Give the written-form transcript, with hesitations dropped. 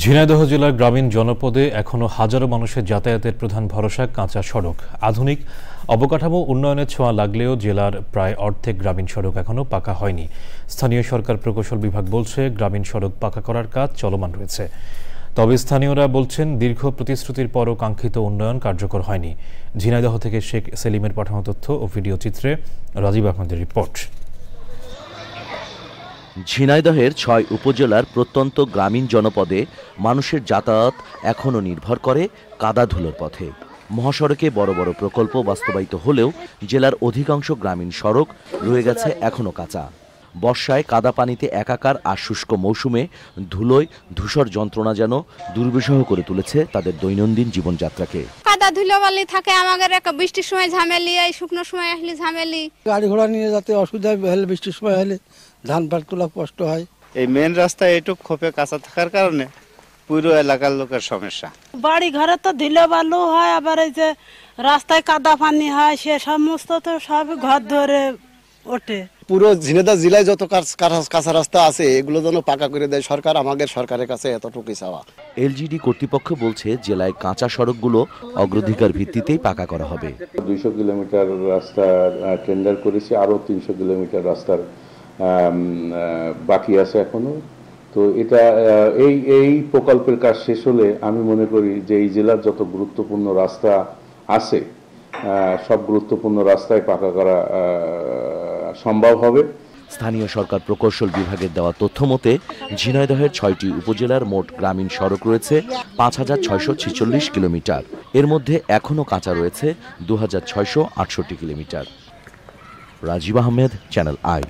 ঝিনাইদহ জেলার গ্রামীণ জনপদে এখনো হাজারো মানুষের যাতায়াতের প্রধান ভরসা কাঁচা সড়ক। আধুনিক অবকাঠামো উন্নয়নের ছোঁয়া লাগলেও জেলার প্রায় অর্ধেক গ্রামীণ সড়ক এখনো পাকা হয়নি। স্থানীয় সরকার প্রকৌশল বিভাগ বলছে, গ্রামীণ সড়ক পাকা করার কাজ চলমান রয়েছে। তবে স্থানীয়রা বলছেন, দীর্ঘ প্রতিশ্রুতির পরও কাঙ্ক্ষিত উন্নয়ন কার্যকর হয়নি। ঝিনাইদহ থেকে শেখ সেলিমের পাঠানো তথ্য ও ভিডিও চিত্রে রাজীব আহমেদের রিপোর্ট। ঝিনাইদহের ৬ উপজেলার প্রত্যন্ত গ্রামীণ জনপদে মানুষের যাতায়াত এখনও নির্ভর করে কাদা ধুলোর পথে। মহাসড়কে বড় বড় প্রকল্প বাস্তবায়িত হলেও জেলার অধিকাংশ গ্রামীণ সড়ক রয়ে গেছে এখনও কাঁচা। বর্ষায় কাদা পানিতে একাকার আর শুষ্ক মৌসুমে ধুলোয় ধূসর যন্ত্রণা যেন দুর্বিষহ করে তুলেছে তাদের দৈনন্দিন জীবনযাত্রাকে। কাদা ধুলোবালি থাকে আমাদের, বৃষ্টির সময় ঝামেলি, এই শুকনো সময় আসলে ঝামেলি। গাড়ি ঘোড়া নিয়ে যাতে অসুবিধা হলে, বৃষ্টির সময় হলে ধান পাট তোলা কষ্ট হয়। এই মেন রাস্তা এইটুক খোপে কাঁচা থাকার কারণে পুরো এলাকার লোকের সমস্যা। বাড়ি ঘরে তো ধুলো বালু হয়, আবার এই যে রাস্তায় কাদা পানি হয়, সে সমস্ত তো সব ঘর ধরে ওঠে। পুরো ঝিনাইদহ জেলায় যত কাঁচা রাস্তা আছে এগুলো যেন পাকা করে দেয় সরকার। আমাদের সরকারের কাছে এতটুকুই চাওয়া। এলজিডি কর্তৃপক্ষ বলছে, জেলায় কাঁচা সড়কগুলো অগ্রাধিকার ভিত্তিতেই পাকা করা হবে। 200 কিলোমিটার রাস্তা টেন্ডার করেছে, আরো 300 কিলোমিটার রাস্তার বাকি আছে এখনো। তো এটা এই প্রকল্পের কাজ শেষ হলে আমি মনে করি যে এই জেলার যত গুরুত্বপূর্ণ রাস্তা আছে সব গুরুত্বপূর্ণ রাস্তায় পাকা করা সম্ভব হবে। স্থানীয় সরকার প্রকৌশল বিভাগের দেওয়া তথ্য মতে ঝিনাইদহের 6টি উপজেলার মোট গ্রামীণ সড়ক রয়েছে 5646 কিলোমিটার। এর মধ্যে এখনও কাঁচা রয়েছে 2668 kilometre. Rajib Ahmed, Channel I.